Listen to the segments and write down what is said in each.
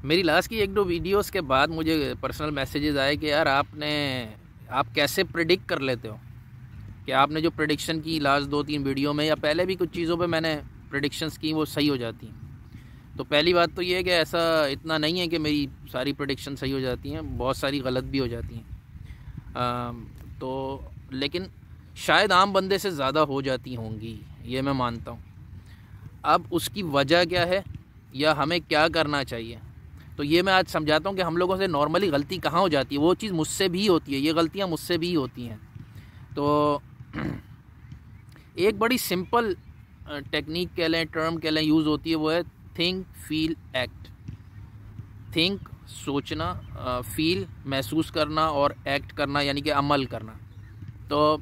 मेरी लास्ट की एक दो वीडियोस के बाद मुझे पर्सनल मैसेजेस आए कि यार आप कैसे प्रिडिक्ट कर लेते हो कि आपने जो प्रिडिक्शन की लास्ट 2-3 वीडियो में या पहले भी कुछ चीज़ों पे मैंने प्रिडिक्शंस की वो सही हो जाती हैं। तो पहली बात तो ये है कि ऐसा इतना नहीं है कि मेरी सारी प्रिडिक्शन सही हो जाती हैं, बहुत सारी गलत भी हो जाती हैं। तो लेकिन शायद आम बंदे से ज़्यादा हो जाती होंगी, ये मैं मानता हूँ। अब उसकी वजह क्या है या हमें क्या करना चाहिए, तो ये मैं आज समझाता हूँ कि हम लोगों से नॉर्मली गलती कहाँ हो जाती है। वो चीज़ मुझसे भी होती है, ये गलतियाँ मुझसे भी होती हैं। तो एक बड़ी सिंपल टेक्निक कह लें, टर्म कह लें, यूज़ होती है, वो है थिंक फील एक्ट। थिंक सोचना, फील महसूस करना, और एक्ट करना यानी कि अमल करना। तो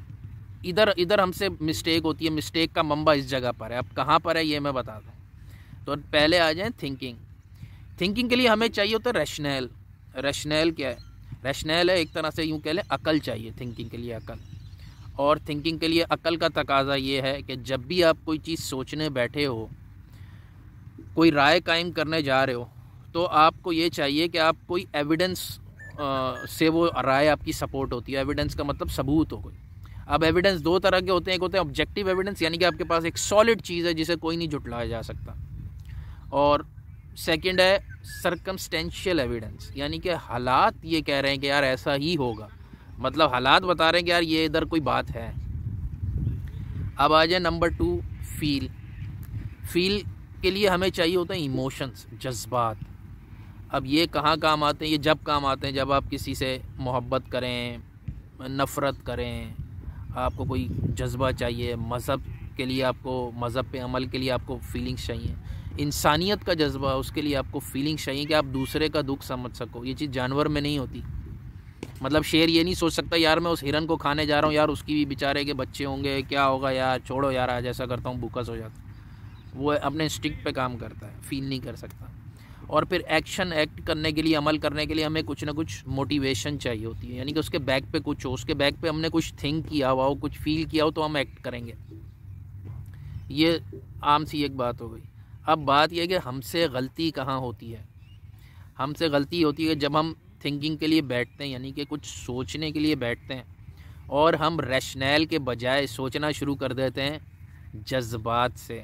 इधर हमसे मिस्टेक होती है। मिस्टेक का मंबा इस जगह पर है। अब कहाँ पर है ये मैं बता दूँ। तो पहले आ जाएं थिंकिंग। थिंकिंग के लिए हमें चाहिए होता है रैशनल। रैशनल क्या है? रैशनल है एक तरह से यूँ कह लें अकल चाहिए थिंकिंग के लिए, अकल। और थिंकिंग के लिए अकल का तकाजा ये है कि जब भी आप कोई चीज़ सोचने बैठे हो, कोई राय कायम करने जा रहे हो, तो आपको ये चाहिए कि आप कोई एविडेंस से वो राय आपकी सपोर्ट होती है। एविडेंस का मतलब सबूत हो कोई। अब एविडेंस दो तरह के होते हैं। एक होते हैं ऑब्जेक्टिव एविडेंस, यानी कि आपके पास एक सॉलिड चीज़ है जिसे कोई नहीं झुटलाया जा सकता। और सेकंड है सर्कमस्टेंशियल एविडेंस, यानी कि हालात ये कह रहे हैं कि यार ऐसा ही होगा, मतलब हालात बता रहे हैं कि यार ये इधर कोई बात है। अब आ जाए नंबर 2, फील। फील के लिए हमें चाहिए होता है इमोशंस, जज्बात। अब ये कहाँ काम आते हैं? ये जब काम आते हैं जब आप किसी से मोहब्बत करें, नफ़रत करें, आपको कोई जज्बा चाहिए, मज़हब के लिए आपको, मज़हब पे अमल के लिए आपको फीलिंग्स चाहिए, इंसानियत का जज्बा, उसके लिए आपको फीलिंग्स चाहिए कि आप दूसरे का दुख समझ सको। ये चीज़ जानवर में नहीं होती। मतलब शेर ये नहीं सोच सकता यार मैं उस हिरन को खाने जा रहा हूँ, यार उसकी भी बेचारे के बच्चे होंगे, क्या होगा यार, छोड़ो यार आज ऐसा करता हूँ, भूखा सो जाता। वो अपने इंस्टिंक्ट पे काम करता है, फील नहीं कर सकता। और फिर एक्ट करने के लिए, अमल करने के लिए हमें कुछ ना कुछ मोटिवेशन चाहिए होती है, यानी कि उसके बैक पे कुछ हो, उसके बैक पे हमने कुछ थिंक किया हुआ हो, कुछ फील किया हो, तो हम एक्ट करेंगे। ये आम सी एक बात हो गई। अब बात यह कि हमसे गलती कहाँ होती है। हमसे गलती होती है जब हम थिंकिंग के लिए बैठते हैं, यानी कि कुछ सोचने के लिए बैठते हैं, और हम रैशनल के बजाय सोचना शुरू कर देते हैं जज्बात से,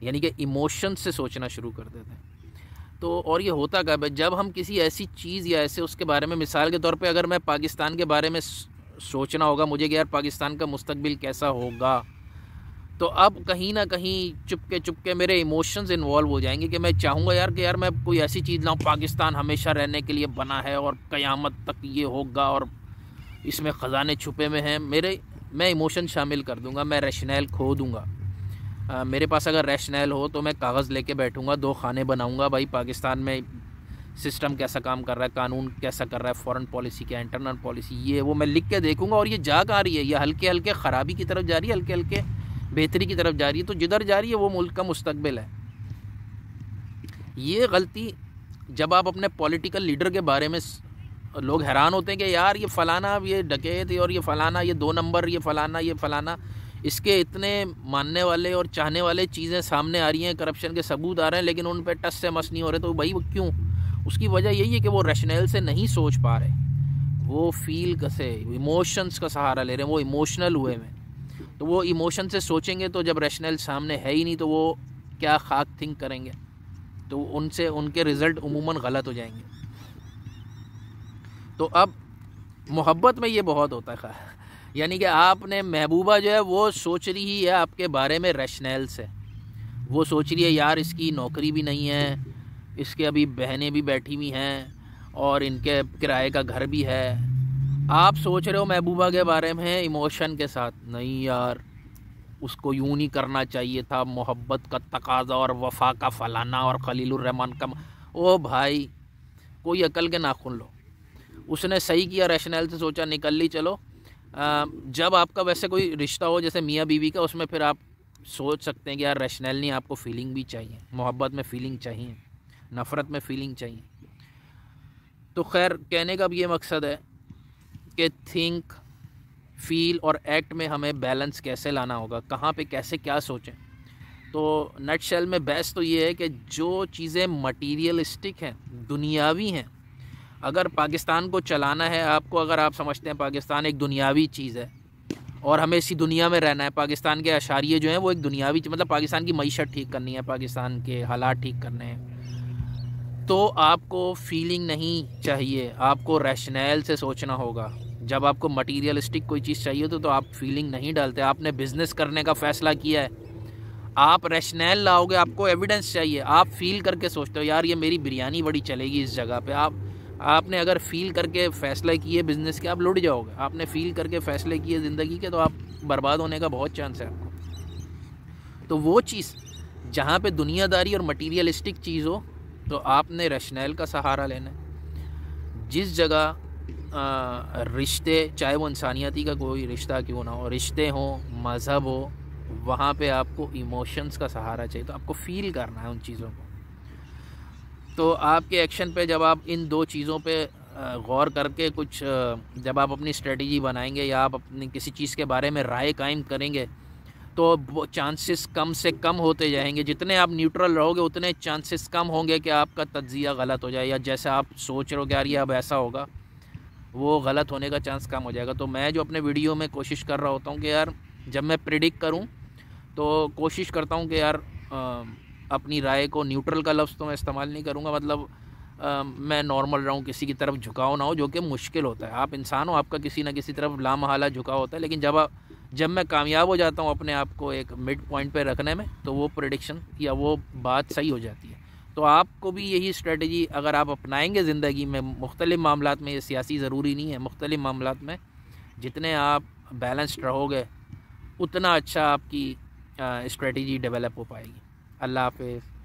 यानी कि इमोशन से सोचना शुरू कर देते हैं। तो और ये होता कब है? जब हम किसी ऐसी चीज़ या ऐसे उसके बारे में, मिसाल के तौर पे अगर मैं पाकिस्तान के बारे में सोचना होगा मुझे कि यार पाकिस्तान का मुस्तकबिल कैसा होगा, तो अब कहीं ना कहीं चुपके मेरे इमोशंस इन्वॉल्व हो जाएंगे कि मैं चाहूँगा यार कि यार मैं कोई ऐसी चीज़ लाऊं, पाकिस्तान हमेशा रहने के लिए बना है और क़यामत तक ये होगा और इसमें ख़जाने छुपे में हैं। मैं इमोशन शामिल कर दूंगा, मैं रैशनल खो दूंगा। मेरे पास अगर रैशनल हो तो मैं कागज़ लेके बैठूंगा, 2 खाने बनाऊंगा, भाई पाकिस्तान में सिस्टम कैसा काम कर रहा है, कानून कैसा कर रहा है, फॉरेन पॉलिसी क्या, इंटरनल पॉलिसी, ये वो मैं लिख के देखूंगा। और ये जा आ रही है, ये हल्के हल्के ख़राबी की तरफ जा रही है, हल्के हल्के बेहतरी की तरफ जा रही है। तो जिधर जा रही है वो मुल्क का मुस्तकबिल है। ये गलती जब आप अपने पॉलिटिकल लीडर के बारे में, लोग हैरान होते हैं कि यार ये फ़लाना, ये डकैत, और ये फ़लाना, ये 2 नंबर, ये फ़लाना, इसके इतने मानने वाले और चाहने वाले चीज़ें सामने आ रही हैं, करप्शन के सबूत आ रहे हैं, लेकिन उन पर टस से मस नहीं हो रहे। तो भाई वो क्यों? उसकी वजह यही है कि वो रैशनल से नहीं सोच पा रहे, वो फील से, इमोशंस का सहारा ले रहे हैं, वो इमोशनल हुए हैं। तो वो इमोशन से सोचेंगे तो जब रैशनल सामने है ही नहीं तो वो क्या खाक थिंक करेंगे, तो उनसे उनके रिज़ल्ट उमूमन गलत हो जाएंगे। तो अब मोहब्बत में ये बहुत होता है, यानी कि आपने महबूबा जो है वो सोच रही ही है आपके बारे में रैशनल से। वो सोच रही है यार इसकी नौकरी भी नहीं है, इसके अभी बहनें भी बैठी हुई हैं, और इनके किराए का घर भी है। आप सोच रहे हो महबूबा के बारे में इमोशन के साथ, नहीं यार उसको यूँ नहीं करना चाहिए था, मोहब्बत का तकाजा और वफा का फ़लाना और खलीलुर रहमान का। ओ भाई कोई अकल के नाखून लो। उसने सही किया, रैशनल से सोचा, निकल ली, चलो। जब आपका वैसे कोई रिश्ता हो जैसे मियाँ बीवी का, उसमें फिर आप सोच सकते हैं कि यार रैशनल नहीं, आपको फीलिंग भी चाहिए, मोहब्बत में फीलिंग चाहिए, नफ़रत में फीलिंग चाहिए। तो खैर कहने का अब ये मकसद है कि थिंक, फील और एक्ट में हमें बैलेंस कैसे लाना होगा, कहाँ पे कैसे क्या सोचें। तो नट शेल में बेस्ट तो ये है कि जो चीज़ें मटीरियलिस्टिक हैं, दुनियावी हैं, अगर पाकिस्तान को चलाना है आपको, अगर आप समझते हैं पाकिस्तान एक दुनियावी चीज़ है और हमें इसी दुनिया में रहना है, पाकिस्तान के अशारिये जो हैं वो एक दुनियावी, मतलब पाकिस्तान की मईशत ठीक करनी है, पाकिस्तान के हालात ठीक करने हैं, तो आपको फीलिंग नहीं चाहिए, आपको रैशनल से सोचना होगा। जब आपको मटीरियलिस्टिक कोई चीज़ चाहिए तो आप फीलिंग नहीं डालते। आपने बिज़नेस करने का फ़ैसला किया है, आप रैशनल लाओगे, आपको एविडेंस चाहिए, आप फील करके सोचते हो यार ये मेरी बिरयानी बड़ी चलेगी इस जगह पे। आपने अगर फ़ील करके फ़ैसले किए बिज़नेस के, आप लुट जाओगे। आपने फ़ील करके फ़ैसले किए ज़िंदगी के, तो आप बर्बाद होने का बहुत चांस है आपको। तो वो चीज़ जहाँ पे दुनियादारी और मटीरियलिस्टिक चीज़ हो तो आपने रैशनल का सहारा लेना है। जिस जगह रिश्ते, चाहे वो इंसानियती का कोई रिश्ता क्यों ना हो, रिश्ते हों, मज़हब हो, वहाँ पे आपको इमोशंस का सहारा चाहिए। तो आपको फ़ील करना है उन चीज़ों को। तो आपके एक्शन पे जब आप इन दो चीज़ों पे गौर करके कुछ जब आप अपनी स्ट्रेटजी बनाएंगे या आप अपनी किसी चीज़ के बारे में राय कायम करेंगे तो वो चांसेस कम से कम होते जाएंगे। जितने आप न्यूट्रल रहोगे उतने चांसेस कम होंगे कि आपका तज्ज़िया गलत हो जाए, या जैसे आप सोच रहे हो कि यार ये अब ऐसा होगा, वो गलत होने का चांस कम हो जाएगा। तो मैं जो अपने वीडियो में कोशिश कर रहा होता हूँ कि यार जब मैं प्रिडिक्ट करूँ तो कोशिश करता हूँ कि यार अपनी राय को, न्यूट्रल का लफ्ज़ तो मैं इस्तेमाल नहीं करूँगा, मतलब मैं नॉर्मल रहूँ, किसी की तरफ झुकाव ना हो, जो कि मुश्किल होता है। आप इंसान हो, आपका किसी ना किसी तरफ लामहला झुकाव होता है, लेकिन जब मैं कामयाब हो जाता हूँ अपने आप को एक मिड पॉइंट पे रखने में, तो वो प्रेडिक्शन या वो बात सही हो जाती है। तो आपको भी यही स्ट्रेटजी अगर आप अपनाएंगे ज़िंदगी में, मुख्तलिफ़ मामलात में, ये सियासी ज़रूरी नहीं है, मुख्तलिफ़ मामलात में जितने आप बैलेंस्ड रहोगे उतना अच्छा आपकी स्ट्रेटजी डेवलप हो पाएगी। अल्लाह हाफ़िज़।